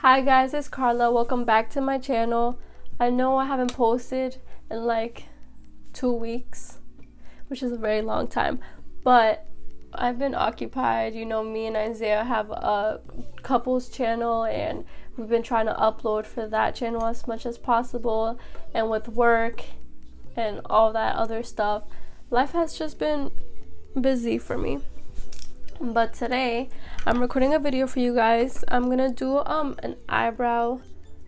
Hi guys, it's Carla. Welcome back to my channel. I know I haven't posted in like 2 weeks, which is a very long time, but I've been occupied. You know, me and Isaiah have a couples channel and we've been trying to upload for that channel as much as possible, and with work and all that other stuff, life has just been busy for me. But today I'm recording a video for you guys. I'm gonna do an eyebrow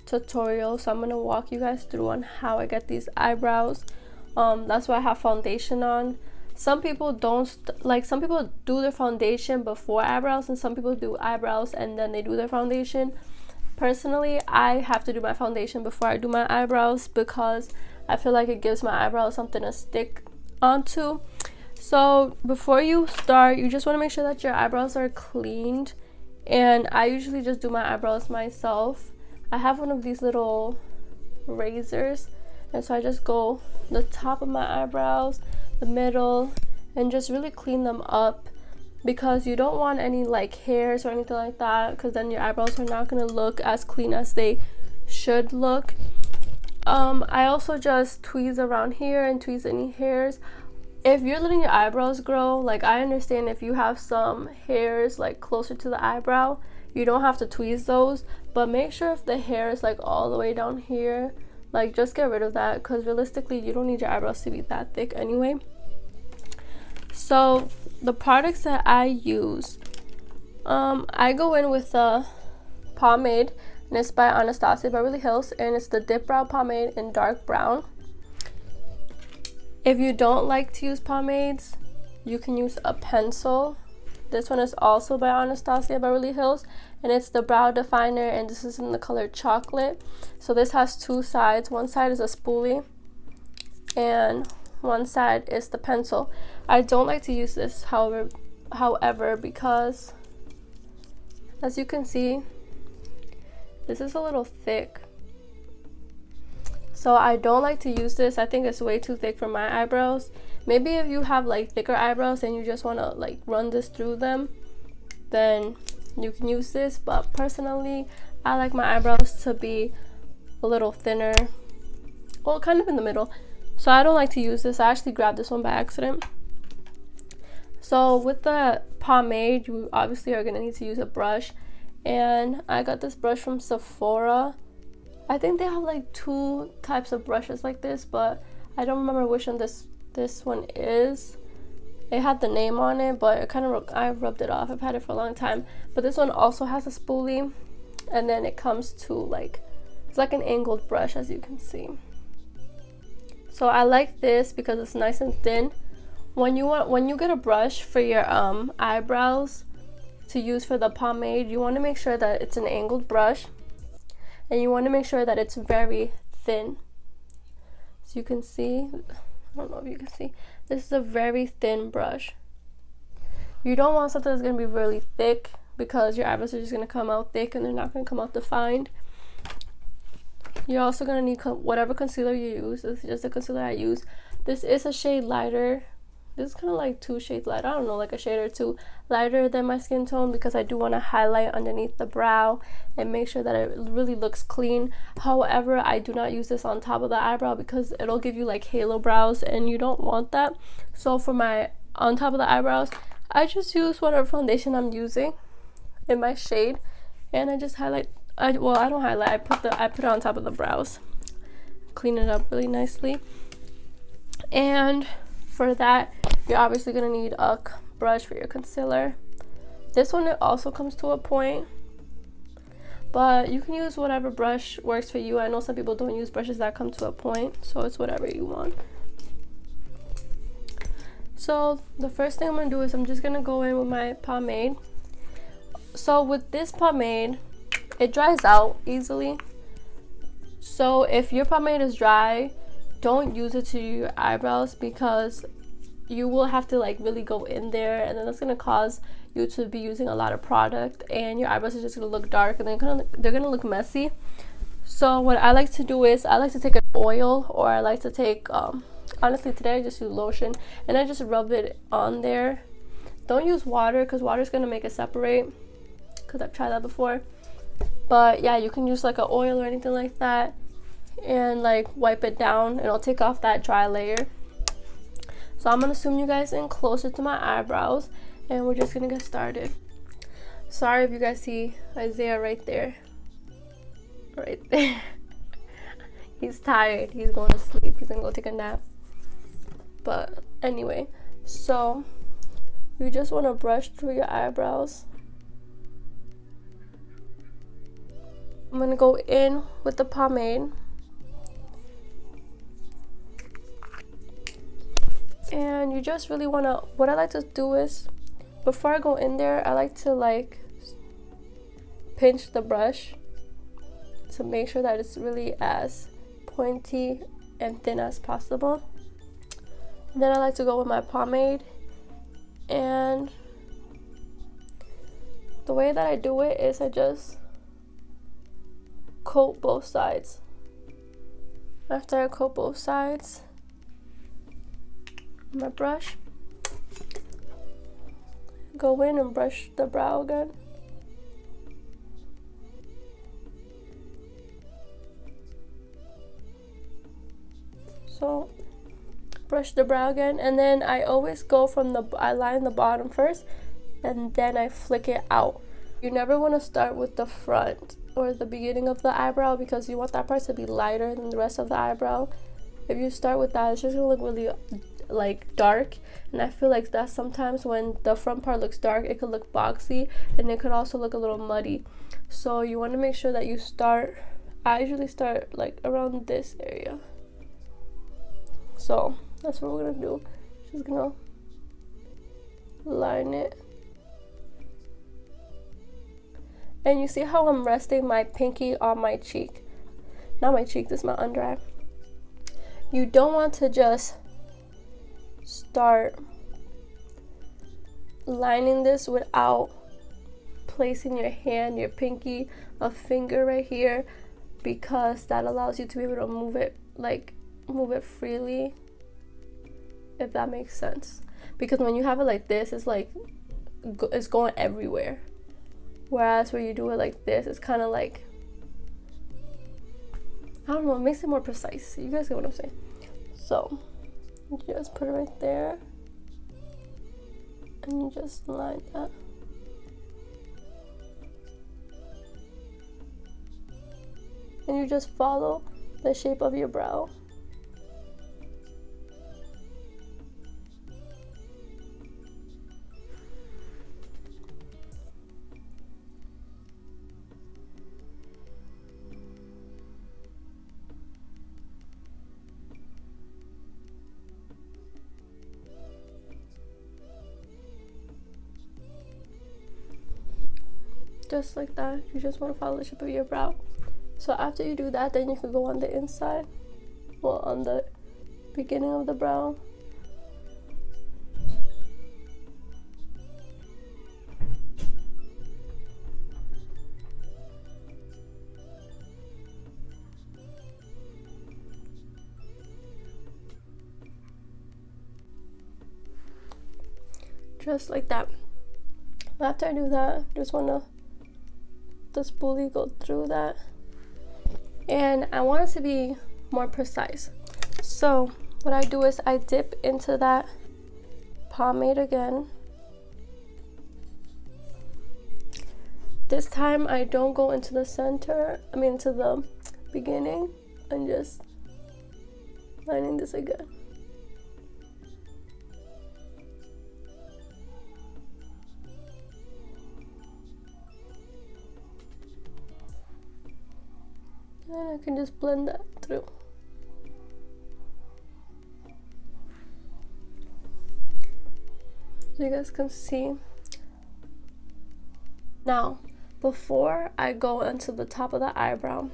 tutorial, so I'm gonna walk you guys through on how I get these eyebrows. That's why I have foundation on. Some people some people do their foundation before eyebrows, and some people do eyebrows and then they do their foundation. Personally, I have to do my foundation before I do my eyebrows because I feel like it gives my eyebrows something to stick onto. So before you start, you just want to make sure that your eyebrows are cleaned, and I usually just do my eyebrows myself. I have one of these little razors, and so I just go the top of my eyebrows, the middle, and just really clean them up, because you don't want any like hairs or anything like that, because then your eyebrows are not going to look as clean as they should look. I also just tweeze around here and tweeze any hairs. If you're letting your eyebrows grow, like, I understand if you have some hairs like closer to the eyebrow, you don't have to tweeze those, but make sure if the hair is like all the way down here, like, just get rid of that, because realistically you don't need your eyebrows to be that thick anyway. So the products that I use, I go in with a pomade, and it's by Anastasia Beverly Hills, and it's the Dip Brow pomade in dark brown. If you don't like to use pomades, you can use a pencil. This one is also by Anastasia Beverly Hills, and it's the brow definer, and this is in the color chocolate. So this has two sides. One side is a spoolie and one side is the pencil. I don't like to use this however, because as you can see, this is a little thick. So I don't like to use this. I think it's way too thick for my eyebrows. Maybe if you have like thicker eyebrows and you just want to like run this through them, then you can use this. But personally, I like my eyebrows to be a little thinner, well, kind of in the middle. So I don't like to use this. I actually grabbed this one by accident. So with the pomade, you obviously are going to need to use a brush. And I got this brush from Sephora. I think they have like 2 types of brushes like this, but I don't remember which one this one is. It had the name on it, but it I rubbed it off. I've had it for a long time. But this one also has a spoolie, and then it comes to like, it's like an angled brush, as you can see. So I like this because it's nice and thin. When you get a brush for your eyebrows to use for the pomade, you want to make sure that it's an angled brush. And you want to make sure that it's very thin. So you can see, I don't know if you can see, this is a very thin brush. You don't want something that's going to be really thick, because your eyebrows are just going to come out thick and they're not going to come out defined. You're also going to need whatever concealer you use. This is just the concealer I use. This is a shade lighter. This is kind of like 2 shades lighter. I don't know, like a shade or 2 lighter than my skin tone, because I do want to highlight underneath the brow and make sure that it really looks clean. However, I do not use this on top of the eyebrow because it'll give you like halo brows, and you don't want that. So for my on top of the eyebrows, I just use whatever foundation I'm using in my shade, and I just highlight. I don't highlight. I put it on top of the brows, clean it up really nicely. And for that, you're obviously going to need a brush for your concealer. This one, it also comes to a point, but you can use whatever brush works for you. I know some people don't use brushes that come to a point, so it's whatever you want. So the first thing I'm going to do is I'm just going to go in with my pomade. So with this pomade, it dries out easily. So if your pomade is dry, don't use it to your eyebrows, because you will have to like really go in there, and then that's going to cause you to be using a lot of product, and your eyebrows are just going to look dark, and they're going to look messy. So what I like to do is I like to take an oil, or I like to take honestly today I just use lotion, and I just rub it on there. Don't use water, because water is going to make it separate, because I've tried that before. But yeah, you can use like an oil or anything like that and like wipe it down, and it'll take off that dry layer. So I'm gonna zoom you guys in closer to my eyebrows, and we're just gonna get started. Sorry if you guys see Isaiah right there. Right there. He's tired. He's going to sleep. He's gonna go take a nap. But anyway, so you just want to brush through your eyebrows. I'm gonna go in with the pomade. And you just really want to, what I like to do is, before I go in there, I like to like pinch the brush to make sure that it's really as pointy and thin as possible. And then I like to go with my pomade, and the way that I do it is I just coat both sides. After I coat both sides with my brush, go in and brush the brow again. So brush the brow again, and then I always go from I line the bottom first and then I flick it out. You never want to start with the front or the beginning of the eyebrow, because you want that part to be lighter than the rest of the eyebrow. If you start with that, it's just gonna look really like dark, and I feel like that sometimes when the front part looks dark, it could look boxy, and it could also look a little muddy. So you want to make sure that you start, I usually start like around this area. So that's what we're gonna do. Just gonna line it. And you see how I'm resting my pinky on my cheek? Not my cheek, this is my under eye. You don't want to just start lining this without placing your hand, your pinky, a finger right here, because that allows you to be able to move it freely, if that makes sense. Because when you have it like this, it's like it's going everywhere. Whereas when you do it like this, it's kind of like, I don't know, it makes it more precise. You guys get what I'm saying? So you just put it right there, and you just line that. And you just follow the shape of your brow. Just like that. You just want to follow the shape of your brow. So after you do that, then you can go on the inside, well, on the beginning of the brow. Just like that. After I do that, just want to the spoolie go through that, and I want it to be more precise. So what I do is I dip into that pomade again. This time I don't go into the center, to the beginning. I'm just lining this again. And I can just blend that through. So you guys can see. Now, before I go into the top of the eyebrow,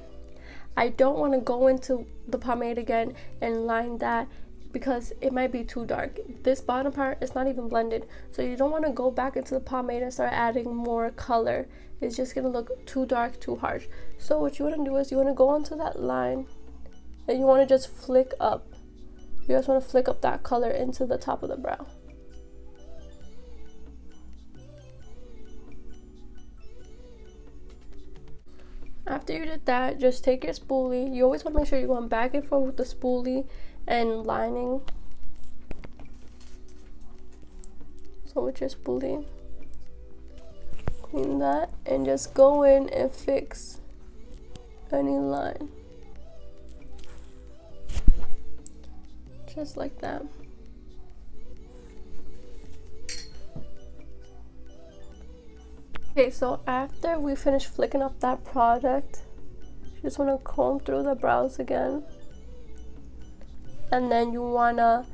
I don't want to go into the pomade again and line that, because it might be too dark. This bottom part is not even blended, so you don't want to go back into the pomade and start adding more color. It's just gonna look too dark, too harsh. So what you want to do is you want to go onto that line, and you want to just flick up. You just want to flick up that color into the top of the brow. after you did that, just take your spoolie. You always want to make sure you're going back and forth with the spoolie and lining. So with your spoolie, clean that and just go in and fix any line. Just like that. Okay, so after we finish flicking up that product, you just want to comb through the brows again. And then you want to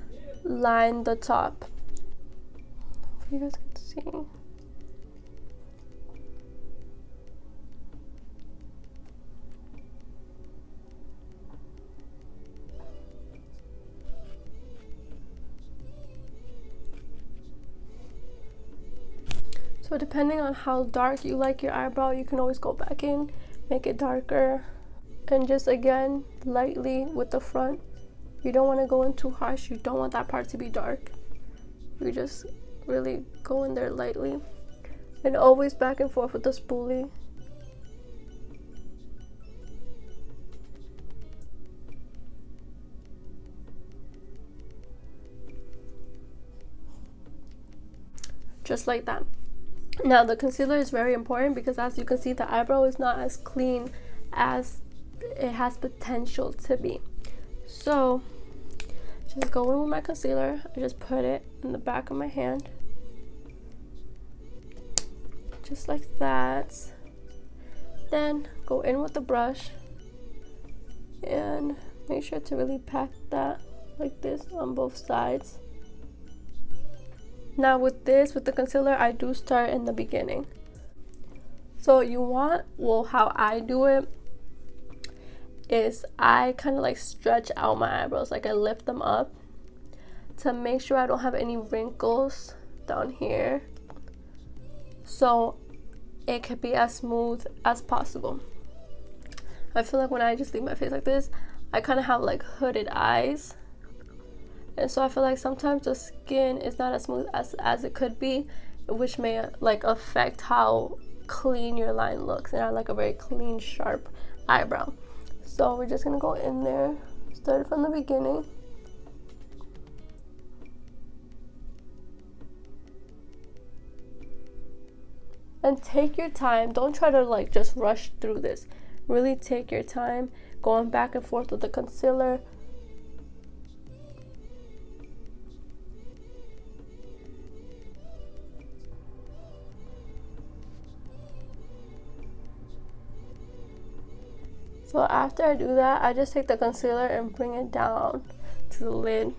line the top. If you guys can see. So depending on how dark you like your eyebrow, you can always go back in, make it darker, and just again, lightly with the front. You don't want to go in too harsh, you don't want that part to be dark. You just really go in there lightly. And always back and forth with the spoolie. Just like that. Now the concealer is very important because as you can see, the eyebrow is not as clean as it has potential to be. So just go in with my concealer. I just put it in the back of my hand. Just like that. Then go in with the brush and make sure to really pack that like this on both sides. Now with the concealer, I do start in the beginning. So you want, well, how I do it is I kind of like stretch out my eyebrows, like I lift them up to make sure I don't have any wrinkles down here, so it can be as smooth as possible. I feel like when I just leave my face like this, I kind of have like hooded eyes. And so I feel like sometimes the skin is not as smooth as it could be, which may like affect how clean your line looks. And I like a very clean, sharp eyebrow. So we're just gonna go in there, start from the beginning. And take your time. Don't try to like just rush through this. Really take your time, going back and forth with the concealer. So after I do that, I just take the concealer and bring it down to the lid.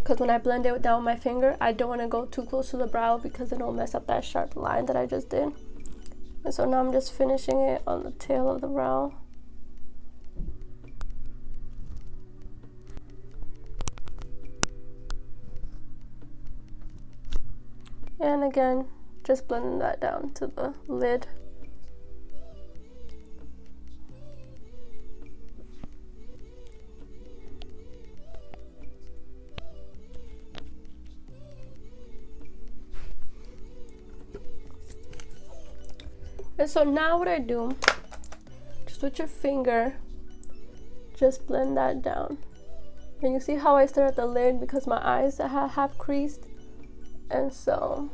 Because when I blend it down with my finger, I don't want to go too close to the brow because it'll mess up that sharp line that I just did. And so now I'm just finishing it on the tail of the brow. And again, just blending that down to the lid. And so now what I do, just with your finger, just blend that down. And you see how I start at the lid because my eyes are half creased. And so,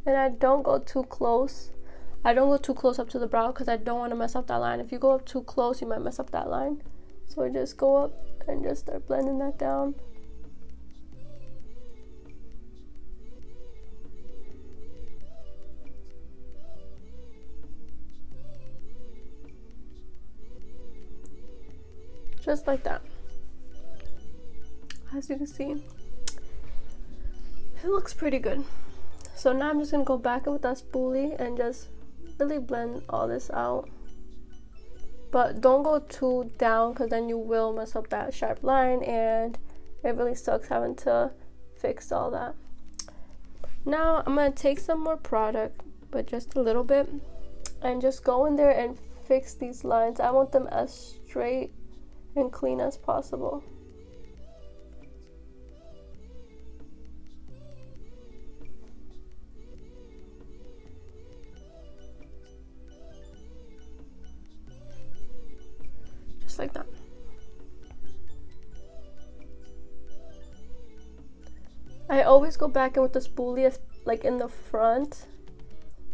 and I don't go too close. I don't go too close up to the brow because I don't want to mess up that line. If you go up too close, you might mess up that line. So I just go up and just start blending that down. Just like that. As you can see, it looks pretty good. So now I'm just gonna go back in with that spoolie and just really blend all this out. But don't go too down because then you will mess up that sharp line and it really sucks having to fix all that. Now I'm gonna take some more product, but just a little bit, and just go in there and fix these lines. I want them as straight and clean as possible. like that. I always go back in with the spoolie like in the front.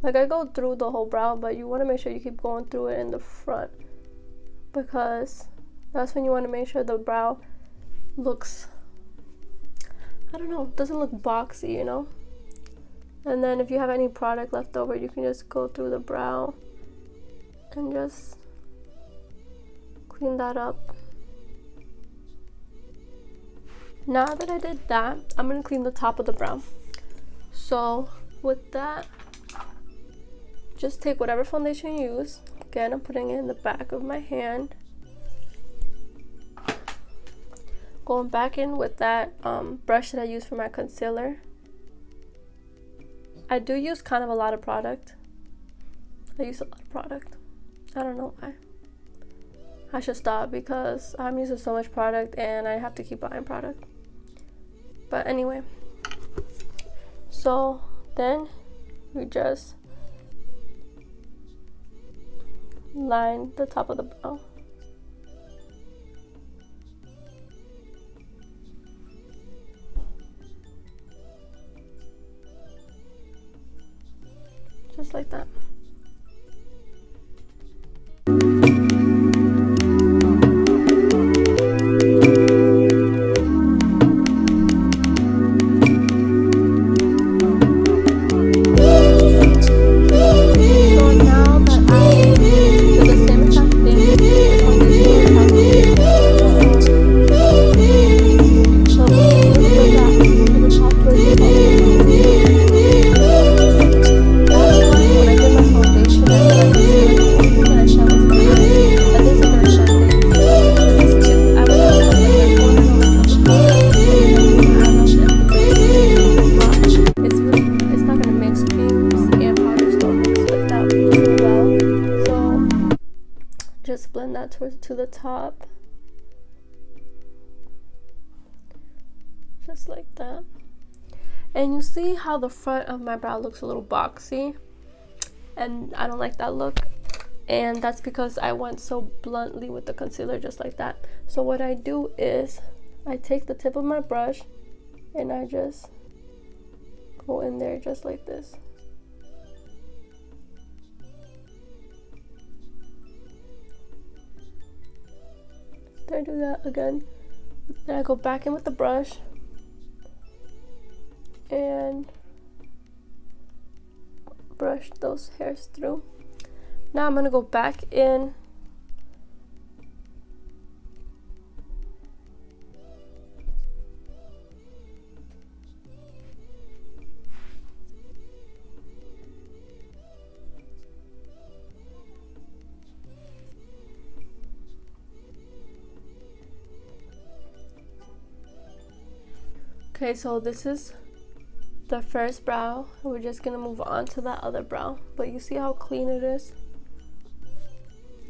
Like I go through the whole brow, but you want to make sure you keep going through it in the front, because that's when you want to make sure the brow looks, I don't know, doesn't look boxy, you know. And then if you have any product left over, you can just go through the brow and just clean that up. Now that I did that, I'm going to clean the top of the brow. So with that, just take whatever foundation you use. Again, I'm putting it in the back of my hand. Going back in with that brush that I use for my concealer. I do use kind of a lot of product. I use a lot of product. I don't know why. I should stop because I'm using so much product and I have to keep buying product. But anyway, so then we just line the top of the brow. Just like that. Just blend that to the top, just like that. And you see how the front of my brow looks a little boxy, and I don't like that look, and that's because I went so bluntly with the concealer, just like that. So what I do is I take the tip of my brush and I just go in there just like this. Then I do that again. Then I go back in with the brush and brush those hairs through. Now I'm gonna go back in Okay, so this is the first brow. We're just gonna move on to that other brow. But you see how clean it is?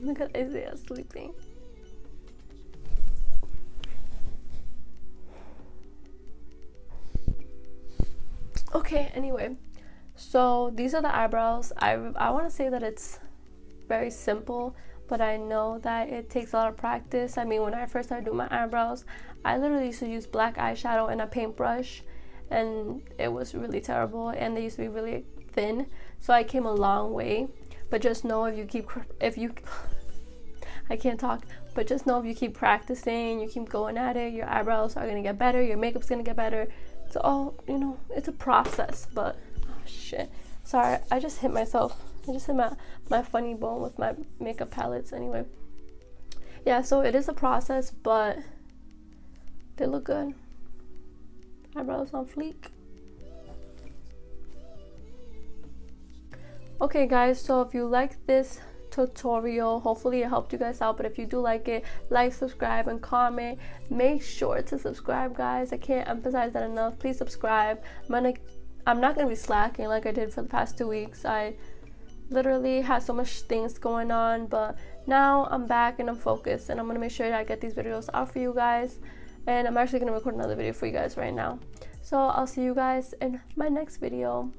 Look at Isaiah sleeping. Okay, anyway, so these are the eyebrows. I want to say that it's very simple, but I know that it takes a lot of practice. I mean, when I first started doing my eyebrows, I literally used to use black eyeshadow and a paintbrush, and it was really terrible, and they used to be really thin. So I came a long way, but just know I can't talk, but just know if you keep practicing, you keep going at it, your eyebrows are gonna get better, your makeup's gonna get better. It's all, you know, it's a process. But oh shit, sorry, I just hit myself. I just hit my funny bone with my makeup palettes. Anyway, yeah, so it is a process, but they look good. Eyebrows on fleek. Okay guys, so if you like this tutorial, hopefully it helped you guys out. But if you do like it, like, subscribe, and comment. Make sure to subscribe, guys. I can't emphasize that enough. Please subscribe. I'm not gonna be slacking like I did for the past 2 weeks. I literally had so much things going on, but now I'm back and I'm focused, and I'm gonna make sure that I get these videos out for you guys. And I'm actually gonna record another video for you guys right now. So I'll see you guys in my next video.